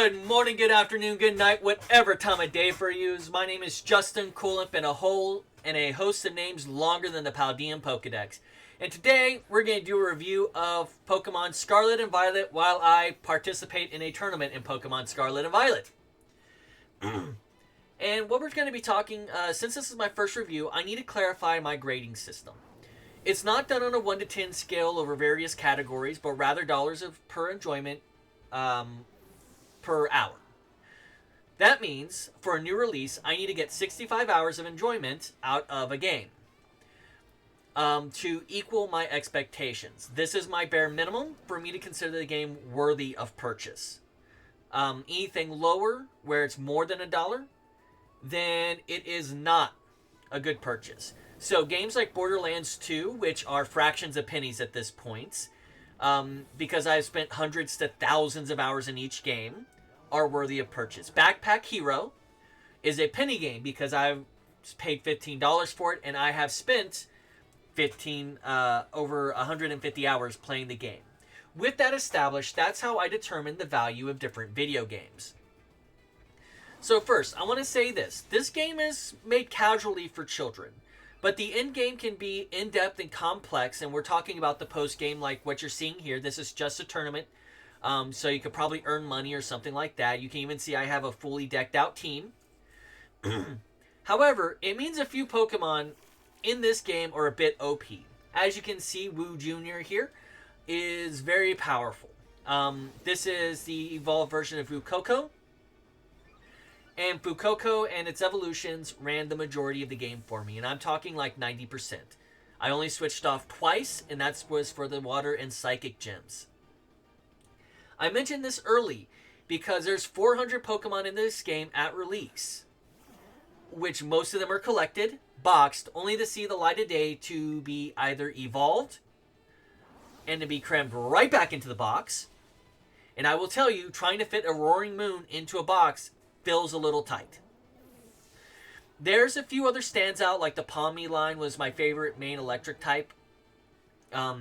Good morning, good afternoon, good night, whatever time of day for you. My name is Justin Coolimp, and a host of names longer than the Paldean Pokedex. And today we're going to do a review of Pokemon Scarlet and Violet while I participate in a tournament in Pokemon Scarlet and Violet. And what we're going to be talking, since this is my first review, I need to clarify my grading system. It's not done on a 1 to 10 scale over various categories, but rather dollars per enjoyment per hour. That means, for a new release, I need to get 65 hours of enjoyment out of a game to equal my expectations. This is my bare minimum for me to consider the game worthy of purchase. Anything lower, where it's more than $1, then it is not a good purchase. So games like Borderlands 2, which are fractions of pennies at this point, because I've spent hundreds to thousands of hours in each game, are worthy of purchase. Backpack Hero is a penny game because I've paid $15 for it, and I have spent over 150 hours playing the game. With that established, that's how I determine the value of different video games. So first, I want to say this. This game is made casually for children, but the end game can be in-depth and complex, and we're talking about the post-game like what you're seeing here. This is just a tournament, so you could probably earn money or something like that. You can even see I have a fully decked out team. However, it means a few Pokemon in this game are a bit OP. As you can see, Wu Jr. here is very powerful. This is the evolved version of Fuecoco. And Fuecoco and its evolutions ran the majority of the game for me. And I'm talking like 90%. I only switched off twice, and that was for the Water and Psychic Gems. I mentioned this early because there's 400 Pokemon in this game at release, which most of them are collected, boxed, only to see the light of day to be either evolved and to be crammed right back into the box. And I will tell you, trying to fit a Roaring Moon into a box feels a little tight. There's a few other standouts, like the Palmy line was my favorite main electric type,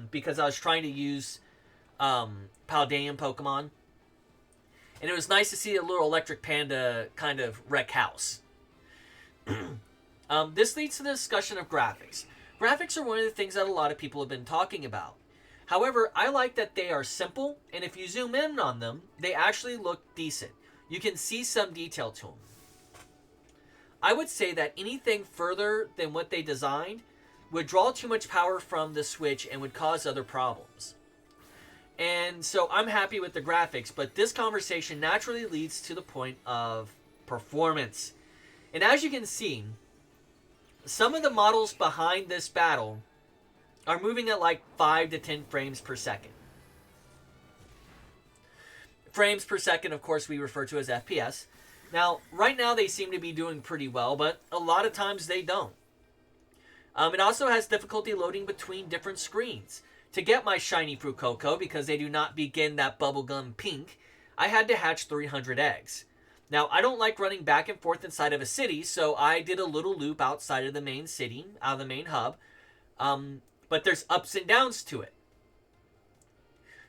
because I was trying to use Paldean Pokemon. And it was nice to see a little electric panda kind of wreck house. This leads to the discussion of graphics. Graphics are one of the things that a lot of people have been talking about. However, I like that they are simple, and if you zoom in on them, they actually look decent. You can see some detail to them. I would say that anything further than what they designed would draw too much power from the Switch and would cause other problems. And so I'm happy with the graphics, but this conversation naturally leads to the point of performance. And as you can see, some of the models behind this battle are moving at like 5 to 10 frames per second. Frames per second, of course, we refer to as FPS. Now, right now they seem to be doing pretty well, but a lot of times they don't. It also has difficulty loading between different screens. To get my shiny Fuecoco, because they do not begin that bubblegum pink, I had to hatch 300 eggs. Now, I don't like running back and forth inside of a city, so I did a little loop outside of the main city, out of the main hub. But there's ups and downs to it.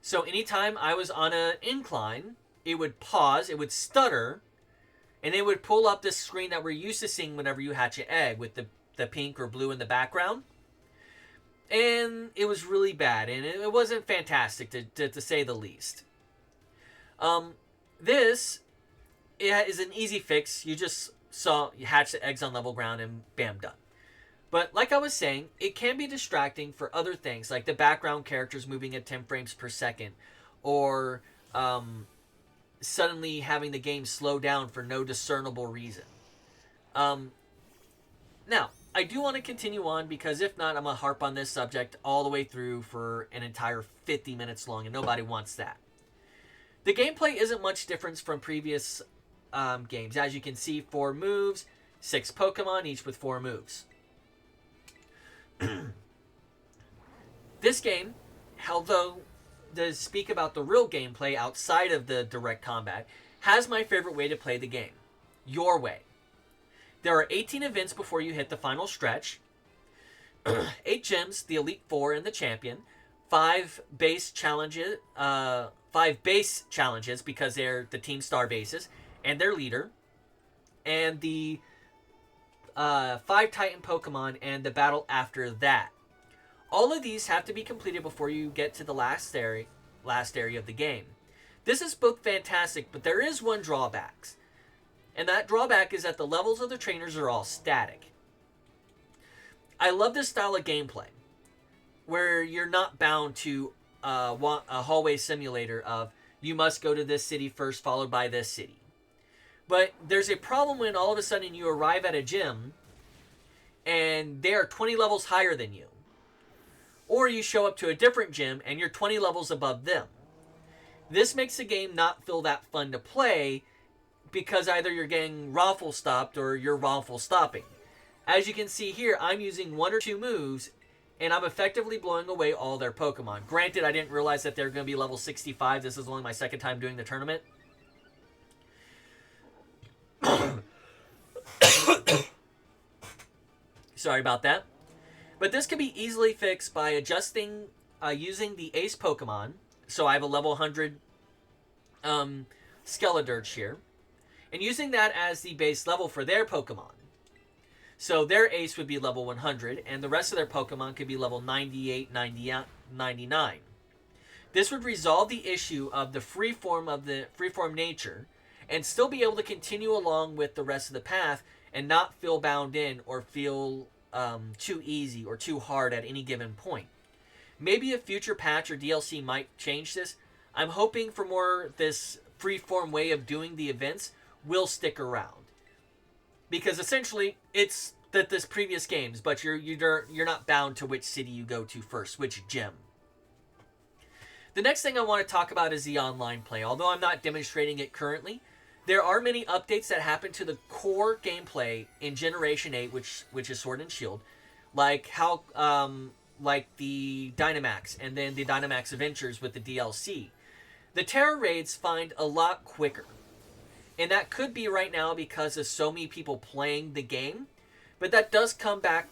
So anytime I was on an incline, it would pause, it would stutter, and it would pull up this screen that we're used to seeing whenever you hatch an egg with the pink or blue in the background. And it was really bad, and it wasn't fantastic to say the least. This is an easy fix. You just you hatch the eggs on level ground and bam, done. But like I was saying, it can be distracting for other things, like the background characters moving at 10 frames per second, or suddenly having the game slow down for no discernible reason. Now, I do want to continue on, because if not, I'm going to harp on this subject all the way through for an entire 50 minutes long, and nobody wants that. The gameplay isn't much different from previous games. As you can see, 4 moves, 6 Pokemon, each with 4 moves. This game, although to speak about the real gameplay outside of the direct combat, has my favorite way to play the game. Your way. There are 18 events before you hit the final stretch. 8 gyms, the Elite Four and the Champion. 5 base challenges because they're the team star bases and their leader, and the 5 Titan Pokemon and the battle after that. All of these have to be completed before you get to the last area of the game. This is both fantastic, but there is one drawback. And that drawback is that the levels of the trainers are all static. I love this style of gameplay, where you're not bound to a hallway simulator of you must go to this city first, followed by this city. But there's a problem when all of a sudden you arrive at a gym and they are 20 levels higher than you. Or you show up to a different gym and you're 20 levels above them. This makes the game not feel that fun to play because either you're getting raffle stopped or you're raffle stopping. As you can see here, I'm using 1 or 2 moves and I'm effectively blowing away all their Pokemon. Granted, I didn't realize that they're going to be level 65. This is only my second time doing the tournament. Sorry about that. But this can be easily fixed by adjusting, using the Ace Pokemon. So I have a level 100 Skeledirge here. And using that as the base level for their Pokemon. So their Ace would be level 100, and the rest of their Pokemon could be level 98, 90, 99. This would resolve the issue of the freeform nature, and still be able to continue along with the rest of the path, and not feel bound in or feel too easy or too hard at any given point. Maybe a future patch or DLC might change this. I'm hoping for more this freeform way of doing the events will stick around. Because essentially, it's this previous games, but you're not bound to which city you go to first, which gym. The next thing I want to talk about is the online play. Although I'm not demonstrating it currently, there are many updates that happen to the core gameplay in Generation 8, which is Sword and Shield, like how like the Dynamax and then the Dynamax Adventures with the DLC. The Terra raids find a lot quicker. And that could be right now because of so many people playing the game. But that does come back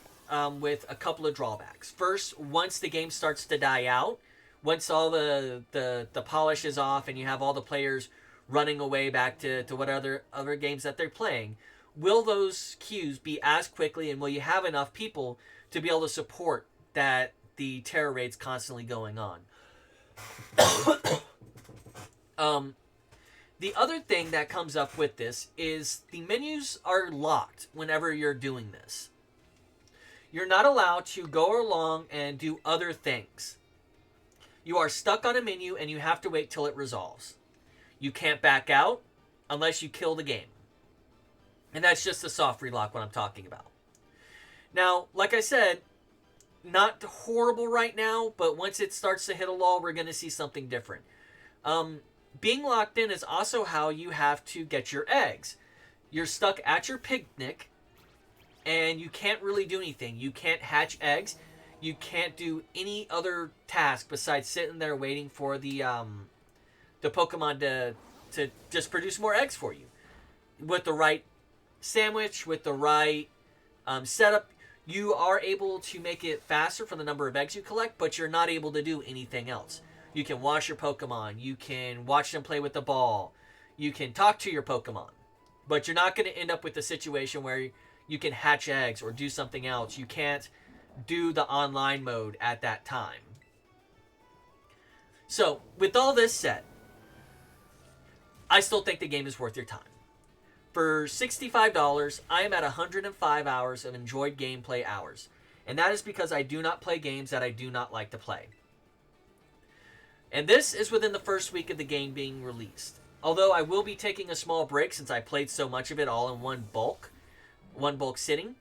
with a couple of drawbacks. First, once the game starts to die out, once all the polish is off and you have all the players running away back to what other games that they're playing, will those queues be as quickly and will you have enough people to be able to support that the Terra raid's constantly going on? The other thing that comes up with this is the menus are locked whenever you're doing this. You're not allowed to go along and do other things. You are stuck on a menu and you have to wait till it resolves. You can't back out unless you kill the game. And that's just the soft relock what I'm talking about. Now, like I said, not horrible right now, but once it starts to hit a lull, we're going to see something different. Being locked in is also how you have to get your eggs. You're stuck at your picnic, and you can't really do anything. You can't hatch eggs. You can't do any other task besides sitting there waiting for the Pokemon to just produce more eggs for you. With the right sandwich, with the right setup, you are able to make it faster for the number of eggs you collect, but you're not able to do anything else. You can wash your Pokemon. You can watch them play with the ball. You can talk to your Pokemon. But you're not going to end up with a situation where you can hatch eggs or do something else. You can't do the online mode at that time. So, with all this said, I still think the game is worth your time. For $65, I am at 105 hours of enjoyed gameplay hours. And that is because I do not play games that I do not like to play. And this is within the first week of the game being released. Although I will be taking a small break since I played so much of it all in one bulk sitting.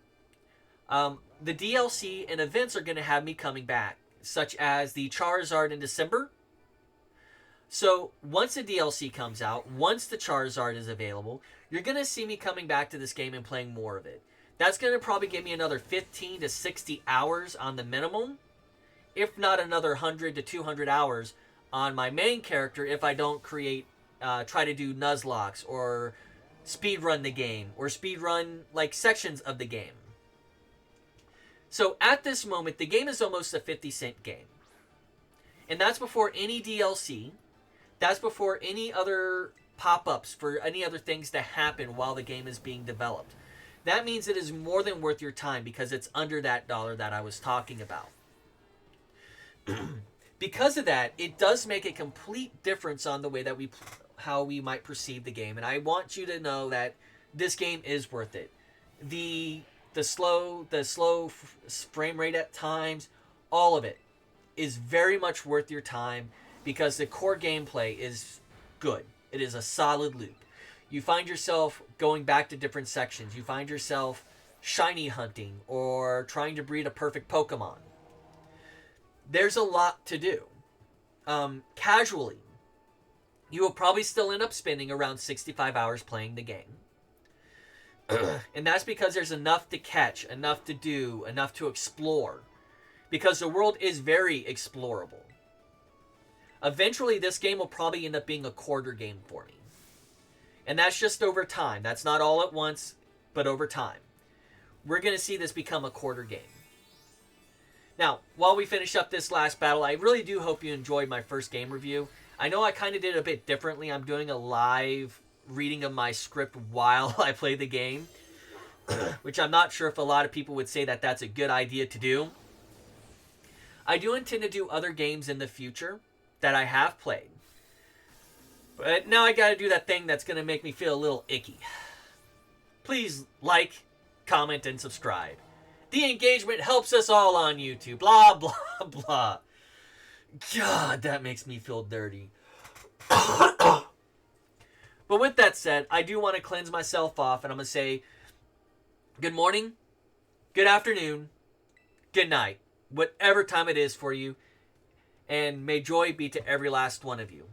The DLC and events are going to have me coming back, such as the Charizard in December. So once the DLC comes out, once the Charizard is available, you're going to see me coming back to this game and playing more of it. That's going to probably give me another 15 to 60 hours on the minimum, if not another 100 to 200 hours on my main character if I don't try to do Nuzlocks or speedrun the game or speedrun like sections of the game. So at this moment, the game is almost a 50-cent game. And that's before any DLC. That's before any other pop-ups for any other things to happen while the game is being developed. That means it is more than worth your time because it's under that dollar that I was talking about. Because of that, it does make a complete difference on the way that how we might perceive the game. And I want you to know that this game is worth it. The slow frame rate at times, all of it is very much worth your time because the core gameplay is good. It is a solid loop. You find yourself going back to different sections. You find yourself shiny hunting or trying to breed a perfect Pokemon. There's a lot to do. Casually, you will probably still end up spending around 65 hours playing the game. And that's because there's enough to catch, enough to do, enough to explore. Because the world is very explorable. Eventually, this game will probably end up being a quarter game for me. And that's just over time. That's not all at once, but over time. We're going to see this become a quarter game. Now, while we finish up this last battle, I really do hope you enjoyed my first game review. I know I kind of did it a bit differently. I'm doing a live reading of my script while I play the game, which I'm not sure if a lot of people would say that that's a good idea to do. I do intend to do other games in the future that I have played. But now I gotta do that thing that's gonna make me feel a little icky. Please like, comment, and subscribe. The engagement helps us all on YouTube. Blah, blah, blah. God, that makes me feel dirty. But with that said, I do want to cleanse myself off, and I'm going to say good morning, good afternoon, good night, whatever time it is for you, and may joy be to every last one of you.